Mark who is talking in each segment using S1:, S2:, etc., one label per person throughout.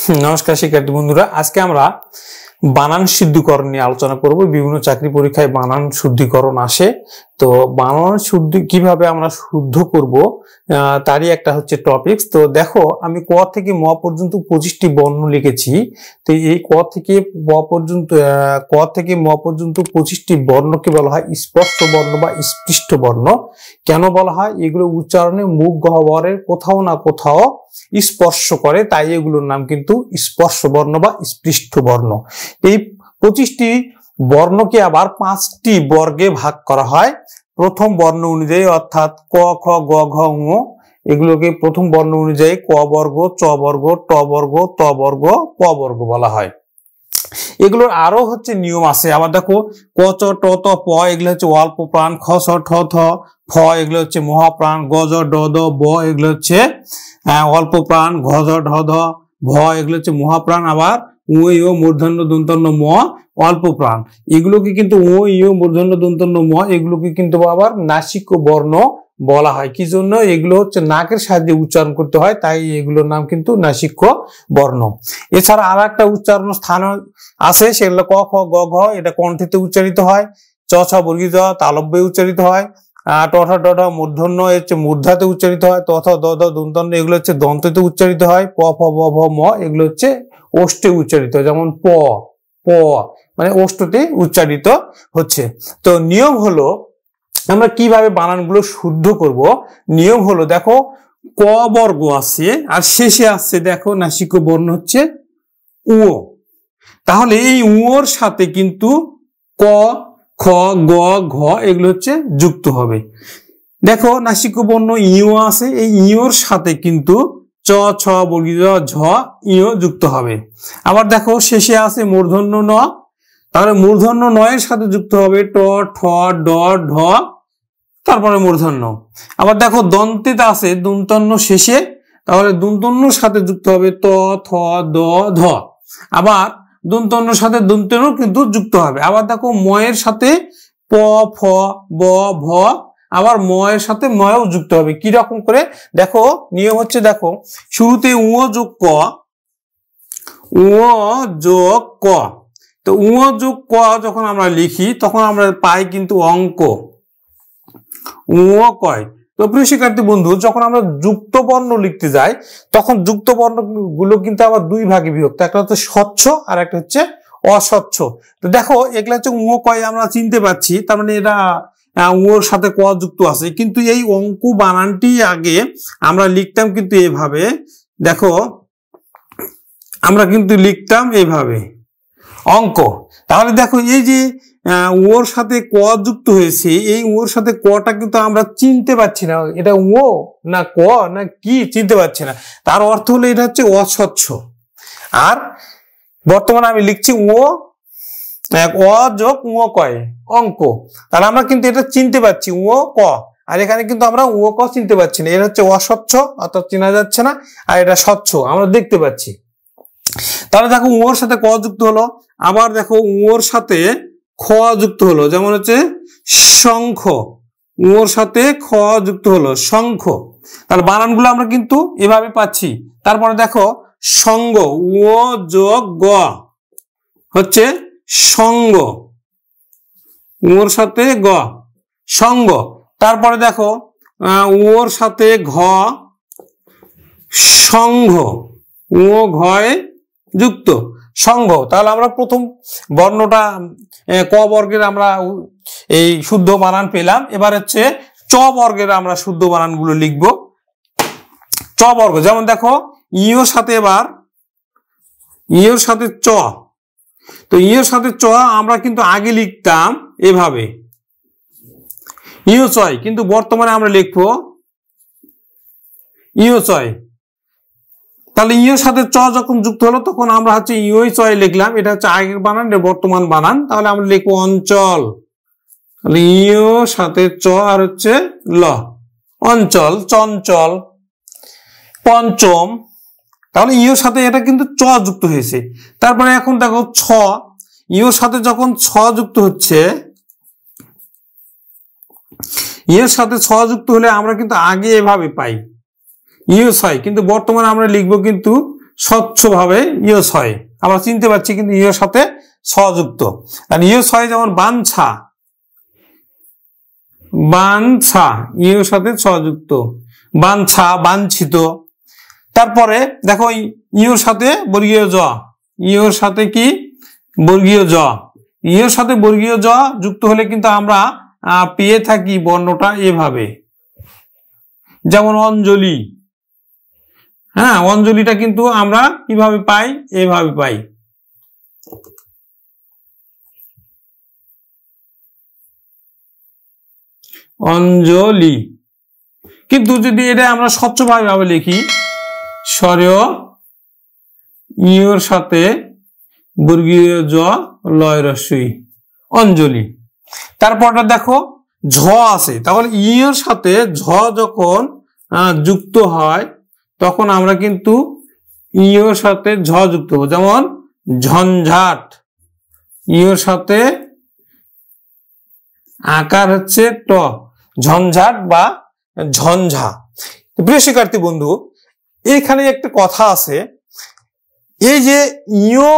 S1: নমস্কার শিক্ষার্থী বন্ধুরা, আজকে আমরা বানান শুদ্ধিকরণ নিয়ে আলোচনা করব। বিভিন্ন চাকরি পরীক্ষায় বানান শুদ্ধিকরণ আসে, তো বানান শুদ্ধি কিভাবে আমরা শুদ্ধ করব তারই একটা হচ্ছে টপিকস। তো দেখো, আমি ক থেকে ম পর্যন্ত 25টি বর্ণ লিখেছি। তো এই ক থেকে ম পর্যন্ত 25টি বর্ণকে বলা হয় স্পষ্ট বর্ণ বা স্পৃষ্ট বর্ণ। কেন বলা হয়? এগুলো উচ্চারণে মুখ গহ্বরের কোথাও না কোথাও স্পর্শ করে, তাই এগুলোর নাম কিন্তু স্পর্শ বর্ণ বা স্পৃষ্ট বর্ণ। এই 25টি বর্ণকে আবার 5টি বর্গে ভাগ করা হয় প্রথম বর্ণ অনুযায়ী, অর্থাৎ ক, খ, গ, ঘ, ঙ। এগুলোকে প্রথম বর্ণ অনুযায়ী ক বর্গ, চ বর্গ, ট বর্গ, ত বর্গ, প বর্গ বলা হয়। এগুলোর আরো হচ্ছে নিয়ম আছে। আবার দেখো, ক, চ, ট, ত, প এগুলো হচ্ছে অল্প প্রাণ, খ, ছ, ঠ, থ, ফ এগুলো হচ্ছে মহাপ্রাণ, গ, জ, ড, দ, ব এগুলো হচ্ছে অল্প প্রাণ, ঘ, ঝ, ঢ, ধ, ভ এগুলো হচ্ছে মহাপ্রাণ। আবার উ, ই, মূর্ধন্য দন্তন্য ম অল্প প্রাণ। এগুলোকে কিন্তু উ, ই, মূর্ধন্য দন্তন্য ম এগুলোকে কিন্তু আবার নাসিক বর্ণ বলা হয়। কি জন্য? এগুলো হচ্ছে নাকের সাহায্যে উচ্চারণ করতে হয়, তাই এগুলোর নাম কিন্তু নাসিক বর্ণ। এছাড়া আর একটা উচ্চারণ স্থান আছে, সেগুলো ক, খ, গ, ঘ এটা কণ্ঠেতে উচ্চারিত হয়, চ, ছ বর্গীয় তালব্যে উচ্চারিত হয়, ট, ঠ, ড, ঢ মূর্ধন্য হচ্ছে মূর্ধাতে উচ্চারিত হয়, ত, থ, দ, দ দন্তন্য এগুলো হচ্ছে দন্ততে উচ্চারিত হয়, প, ফ, ব, ভ, ম এগুলো হচ্ছে ওষ্ঠে উচ্চারিত হয়। যেমন প প মানে ওষ্ঠতে উচ্চারিত হচ্ছে। তো নিয়ম হলো, আমরা কিভাবে বানানগুলো শুদ্ধ করব। নিয়ম হলো, দেখো ক বর্গ আছে আর শেষে আসছে দেখো নাসিক বর্ণ হচ্ছে উ। তাহলে এই উর সাথে কিন্তু ক, খ, গ, ঘ এগুলো হচ্ছে যুক্ত হবে। দেখো নাসিক বর্ণ ইউ আছে, এই ইউর সাথে কিন্তু চ, ছ বর্গীয় ঝ, ইউ যুক্ত হবে। আবার দেখো শেষে আছে মূর্ধন্য ন, তাহলে মূর্ধন্য নয়ের সাথে যুক্ত হবে ট, ঠ, ড, ঢ, তারপরে মূর্ধন্য। আবার দেখো দন্তেতে আছে দন্তন্য শেষে, তাহলে দন্তন্যর সাথে যুক্ত হবে ত, থ, দ, ধ। আবার দন্তন্যর সাথে দন্তন্য কিন্তু যুক্ত হবে। আবার দেখো ময়ের সাথে প, ফ, ব, ভ, আবার ময়ের সাথে ময়ও যুক্ত হবে। কি রকম করে? দেখো নিয়ম হচ্ছে, দেখো শুরুতে উ যোগ ক, উ যোগ ক। তো উ যোগ ক যখন আমরা লিখি তখন আমরা পাই কিন্তু অঙ্ক উ কয়। তো প্রিয় শিক্ষার্থী বন্ধু, যখন আমরা যুক্ত বর্ণ লিখতে যাই তখন যুক্ত বর্ণ গুলো কিন্তু আবার দুই ভাগে বিভক্ত, একটা হচ্ছে স্বচ্ছ আর একটা হচ্ছে অস্বচ্ছ। তো দেখো এগুলা হচ্ছে উ কয় আমরা চিনতে পারছি, তার মানে এটা উর সাথে ক যুক্ত আছে। কিন্তু এই অঙ্ক বানানটি আগে আমরা লিখতাম কিন্তু এভাবে, দেখো আমরা কিন্তু লিখতাম এইভাবে অঙ্ক। তাহলে দেখো এই যে ওর সাথে ক যুক্ত হয়েছে, এই ওর সাথে কটা কিন্তু আমরা চিনতে পারছি না, এটা ও না ক না কি চিনতে পারছি না। তার অর্থ হলো এটা হচ্ছে অস্বচ্ছ। আর বর্তমানে আমি লিখছি ও যোগ ও কয় অঙ্ক, তাহলে আমরা কিন্তু এটা চিনতে পারছি ও ক। আর এখানে কিন্তু আমরা ও ক চিনতে পারছি না, এটা হচ্ছে অস্বচ্ছ অর্থাৎ চেনা যাচ্ছে না, আর এটা স্বচ্ছ আমরা দেখতে পাচ্ছি। তাহলে দেখো ওর সাথে ক যুক্ত হলো, আবার দেখো ওর সাথে খ যুক্ত হলো, যেমন হচ্ছে শঙ্খ, ওর সাথে খ যুক্ত হলো শঙ্খ। তাহলে বানানগুলো আমরা কিন্তু এভাবে পাচ্ছি। তারপরে দেখো সঙ্গ, ও যোগ গ হচ্ছে সঙ্গ, ওর সাথে গ সঙ্গ। তারপরে দেখো ওর সাথে ঘ সংঘ, ও ঘয় যুক্ত সংঘ। তাহলে আমরা প্রথম বর্ণটা ক বর্গের আমরা এই শুদ্ধ বানান পেলাম। এবার হচ্ছে চ বর্গের আমরা শুদ্ধ বানানগুলো লিখব। চ বর্গ, যেমন দেখো ইওর সাথে, এবার ইওর সাথে চ। তো ইওর সাথে চ আমরা কিন্তু আগে লিখতাম এভাবে ইও চয়, কিন্তু বর্তমানে আমরা লিখবো ইও চয়। তাহলে ইওর সাথে চ যখন যুক্ত হলো তখন আমরা হচ্ছে ইওই চয় লিখলাম, এটা হচ্ছে আগের বানান, এটা বর্তমান বানান। তাহলে আমরা লিখবো অঞ্চল, তাহলে ইওর সাথে চ আর হচ্ছে ল অঞ্চল, চঞ্চল। পঞ্চম, তাহলে ইওর সাথে এটা কিন্তু চ যুক্ত হয়েছে। তারপরে এখন দেখো ছ, ইওর সাথে যখন ছ যুক্ত হচ্ছে, ইওর সাথে ছ যুক্ত হলে আমরা কিন্তু আগে এভাবে পাই ইও ছয়, কিন্তু বর্তমানে আমরা লিখবো কিন্তু স্বচ্ছভাবে ইয়স হয়, আমরা চিনতে পারছি কিন্তু ইয়ের সাথে ছ যুক্ত। আর ইয়স হয় যেমন বাঞ্ছা, বাঞ্ছা ইয়ের সাথে ছ যুক্ত, বাঞ্ছা বাঞ্ছিত। তারপরে দেখো ইয়ের সাথে বর্গীয় জ, ইয়ের সাথে কি বর্গীয় জ, ইয়ের সাথে বর্গীয় জ যুক্ত হলে কিন্তু আমরা পেয়ে থাকি বর্ণটা এভাবে, যেমন অঞ্জলি। হ্যাঁ, অঞ্জলিটা কিন্তু আমরা কিভাবে পাই, এভাবে পাই। অঞ্জলি। কিন্তু যদি এটা আমরা স্বচ্ছভাবে লিখি, স্বরীয় ইয়ের সাথে বর্গীয় জ লয় রস্যই, অঞ্জলি। তারপরটা দেখো ঝ আছে, তাহলে ইয়ের সাথে ঝ যখন যুক্ত হয় তখন আমরা কিন্তু ইয়ের সাথে ঝ যুক্ত হবো, যেমন ঝঞ্ঝাট, ইয়ের সাথে আকার হচ্ছে ট, ঝঞ্ঝাট বা ঝঞ্ঝা। প্রিয় শিক্ষার্থী বন্ধু, এখানে একটা কথা আছে, এই যে ইয়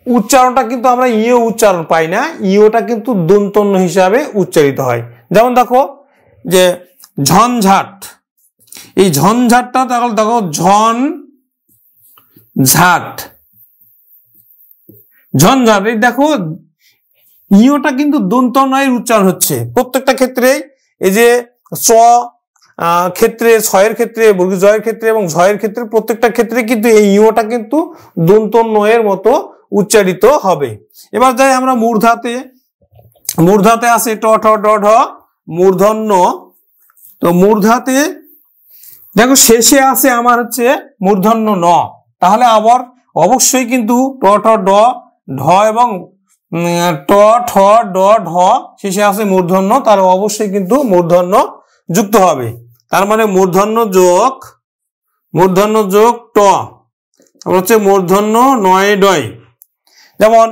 S1: উচ্চারণটা কিন্তু আমরা ইয় উচ্চারণ পাই না, ইয়টা কিন্তু দন্তন্য হিসাবে উচ্চারিত হয়। যেমন দেখো যে ঝঞ্ঝাট, এই ঝঞ্ঝাটটা তাহলে দেখো ঝন ঝাট, ঝঞ্ঝাট। এই দেখো ইয়টা কিন্তু দন্তন্বয়ের উচ্চারণ হচ্ছে প্রত্যেকটা ক্ষেত্রে। এই যে চ ক্ষেত্রে, ছয়ের ক্ষেত্রে, বর্গীয় জয়ের ক্ষেত্রে এবং ঝয়ের ক্ষেত্রে, প্রত্যেকটা ক্ষেত্রে কিন্তু এই ইয়টা কিন্তু দন্তন্বয়ের মতো উচ্চারিত হবে। এবার যাই আমরা মূর্ধাতে, মূর্ধাতে আছে ট ঠ ড ঢ মূর্ধন্য। তো মূর্ধাতে দেখো শেষে আছে আমার হচ্ছে মূর্ধন্য ন, তাহলে আবার অবশ্যই কিন্তু ট ঠ ড ঢ এবং ট ঠ ড ঢ শেষে আছে মূর্ধন্য, তাহলে অবশ্যই কিন্তু মূর্ধন্য যুক্ত হবে। তার মানে মূর্ধন্য যোগ ট, হচ্ছে মূর্ধন্য নয় ডয়। যেমন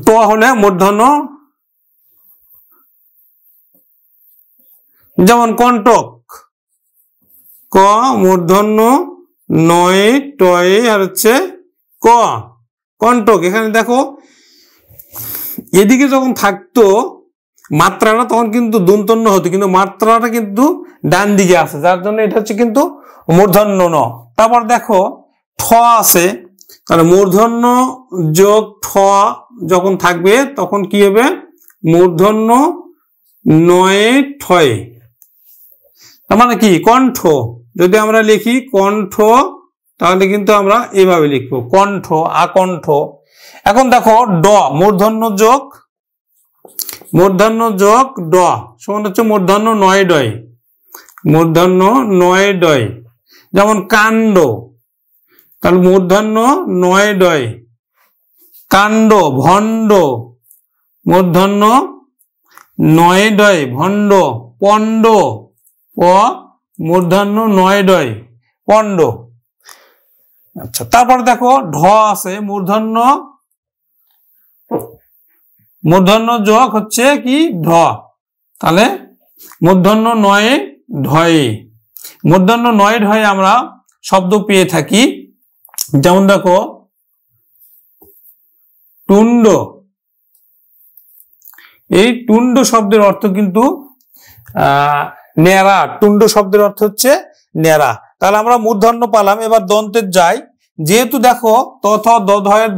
S1: ট হলে মূর্ধন্য, যেমন কণ্টক, ক মূর্ধন্য নয় টয় আর হচ্ছে ক, কণ্টক। এখানে দেখো এদিকে যখন থাকতো মাত্রাটা তখন কিন্তু দন্তন্য হতো, কিন্তু মাত্রাটা কিন্তু ডান দিকে আছে, যার জন্য এটা হচ্ছে কিন্তু মূর্ধন্য ন। তারপর দেখো ঠ আছে, তাহলে মূর্ধন্য যোগ ঠ যখন থাকবে তখন কি হবে, মূর্ধন্য নয় ঠয়। তার মানে কি কণ্ঠ, যদি আমরা লিখি কণ্ঠ তাহলে কিন্তু আমরা এইভাবে লিখবো কণ্ঠ, আকণ্ঠ। এখন দেখো ড, মূর্ধন্য যোগ ড সমান হচ্ছে মূর্ধন্য নয় ডয়, মূর্ধন্য নয় ডয়। যেমন কাণ্ড, তাহলে মূর্ধন্য নয় ডয়, কাণ্ড। ভণ্ড, মূর্ধন্য নয় ডয়, ভণ্ড। পণ্ড, প মূর্ধন্য নয় ডয়, পণ্ড। আচ্ছা, তারপর দেখো ঢ আছে, মূর্ধন্য যোগ হচ্ছে কি ঢ, তাহলে মূর্ধন্য নয় ঢয়, মূর্ধন্য নয় ঢয় আমরা শব্দ পেয়ে থাকি। যেমন দেখো টুন্ড, এই টুন্ড শব্দের অর্থ কিন্তু ন্যাড়া, টুন্ড শব্দের অর্থ হচ্ছে ন্যাড়া। তাহলে আমরা মূর্ধন্য পালাম। এবার দন্তের যাই, যেহেতু দেখো ত থ দ ধয়ের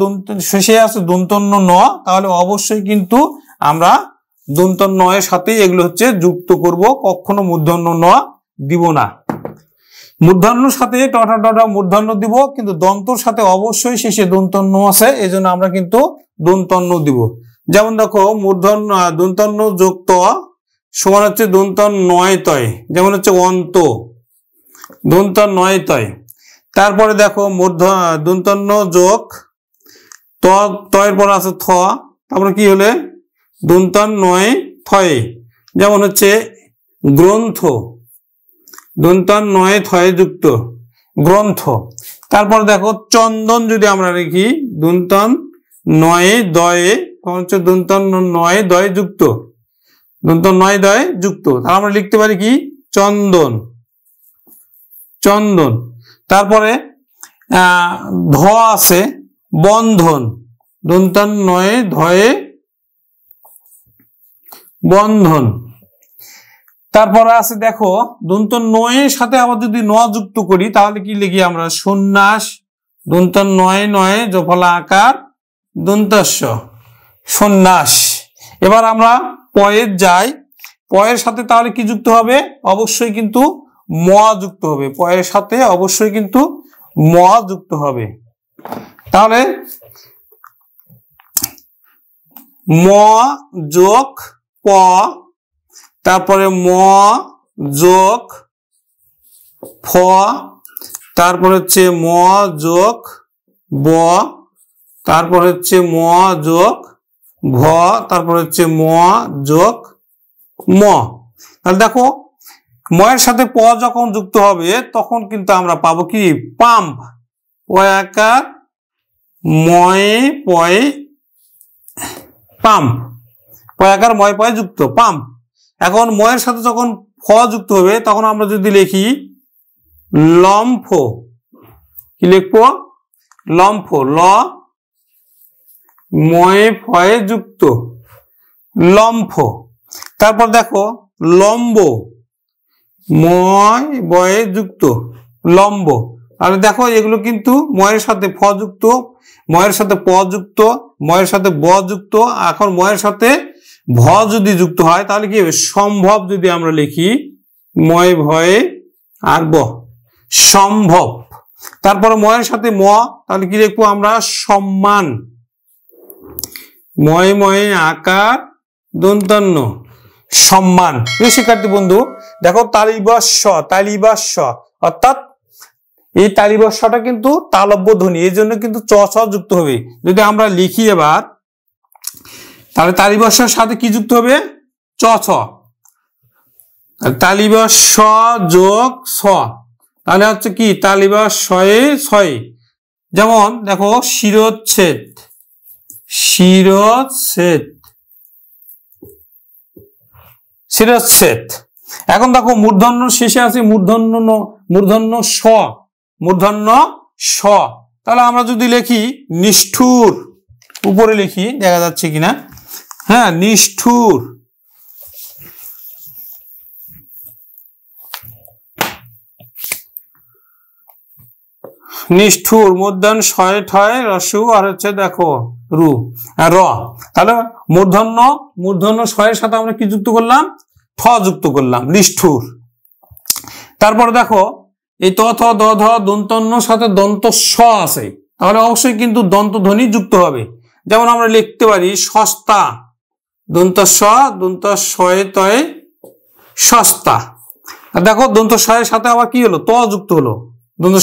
S1: শেষে আছে দন্তন্য ন, তাহলে অবশ্যই কিন্তু আমরা দন্তন্য এর সাথে এগুলো হচ্ছে যুক্ত করব, কখনো মূর্ধন্য ন দিব না। মূর্ধন্যর সাথে ট ঠ ড ঢ মূর্ধন্য দিব, কিন্তু দন্তর সাথে অবশ্যই শেষে দন্তন্য আছে, এই জন্য আমরা কিন্তু দন্তন্য দিব। যেমন দেখো মূর্ধন্য দন্তন্য যোগ ত সমান হচ্ছে দন্তন্য নয় তয়, যেমন হচ্ছে অন্ত, দন্তন্য নয় তয়। তারপরে দেখো দন্তন্য যোগ ত, তয়ের পর আছে থ, তারপরে কি হলে দন্তন্য নয় থয়, যেমন হচ্ছে গ্রন্থ, দন্তন্য নয় থয় যুক্ত গ্রন্থ। তারপর দেখো চন্দন, যদি আমরা লিখি দন্তন্য নয় দয়ে, হচ্ছে দন্তন্য নয় দয় যুক্ত, দন্তন্য নয় দয় যুক্ত, তাহলে আমরা লিখতে পারি কি চন্দন, চন্দন। তারপরে ধ আছে বন্ধন, দন্তান্নয়ে ধয়ে বন্ধন। তারপরে আছে দেখো দন্তন্নয়ের সাথে আবার যদি ন যুক্ত করি তাহলে কি লিখি আমরা? সন্ন্যাস, দন্তন্নয়ে নয়ে জফলা আকার দন্তস্য, সন্ন্যাস। এবার আমরা পয়ের যাই, পয়ের সাথে তাহলে কি যুক্ত হবে? অবশ্যই কিন্তু ম যুক্ত হবে, পয়ের সাথে অবশ্যই কিন্তু ম যুক্ত হবে। তাহলে ম যোগ প, তারপরে ম যোগ ফ, তারপর হচ্ছে ম যোগ ব, তারপর হচ্ছে ম যোগ ভ, তারপর হচ্ছে ম যোগ ম। তাহলে দেখো ময়ের সাথে প যখন যুক্ত হবে তখন কিন্তু আমরা পাবো কি? পাম্প, পয়াকার ময়ে পয়ে পাম্প, পয়াকার ময় পয়ে যুক্ত পাম্প। এখন ময়ের সাথে যখন ফ যুক্ত হবে তখন আমরা যদি লিখি লম্ফ, কি লিখবো? লম্ফ, ল ময়ে ফয়ে যুক্ত লম্ফ। তারপর দেখো লম্ব, ময় বয়ে যুক্ত লম্ব। তাহলে দেখো এগুলো কিন্তু ময়ের সাথে ফ যুক্ত, ময়ের সাথে প যুক্ত, ময়ের সাথে ব যুক্ত। এখন ময়ের সাথে ভ যদি যুক্ত হয় তাহলে কি হবে? সম্ভব যদি আমরা লিখি ময় ভয়ে আর ব, সম্ভব। তারপরে ময়ের সাথে ম, তাহলে কি লিখবো আমরা? সম্মান, ময়ে ময়ে আকার দন্তান্ন, সম্মান। শিক্ষার্থী বন্ধু দেখো তালিবস্য, তালিবস্য অর্থাৎ এই তালিবস্যটা কিন্তু তালব্য ধ্বনি, এই জন্য কিন্তু চ ছ যুক্ত হবে। যদি আমরা লিখি এবার তাহলে তালিবস্যের সাথে কি যুক্ত হবে? চ ছ, তালিবস্য যোগ ছ, তাহলে হচ্ছে কি? তালিবস্যয়ে ছয়। যেমন দেখো শিরোচ্ছেদ, শিরোচ্ছেদ, শিরোচ্ছেদ। এখন দেখো মূর্ধন্য শেষে আছে মূর্ধন্য, মূর্ধন্য স, মূর্ধন্য স। তাহলে আমরা যদি লিখি নিষ্ঠুর, উপরে লিখি দেখা যাচ্ছে কিনা? হ্যাঁ, নিষ্ঠুর, নিষ্ঠুর, মূর্ধন্য শয়ে ঠয় রসু আর হচ্ছে দেখো রু র। তাহলে মূর্ধন্য, মূর্ধন্য শয়ের সাথে আমরা কি যুক্ত করলাম? ঠ যুক্ত করলাম, নিষ্ঠুর। তারপর দেখো এই ত থ দ ধ দন্তন্য সাথে দন্ত স আছে, তাহলে অবশ্যই কিন্তু দন্ত ধ্বনি যুক্ত হবে। যেমন আমরা লিখতে পারি সস্তা, দন্ত স, দন্ত শয়ে তয়ে সস্তা। দেখো দন্ত শয়ের সাথে আবার কি হলো? ত যুক্ত হলো, দন্ত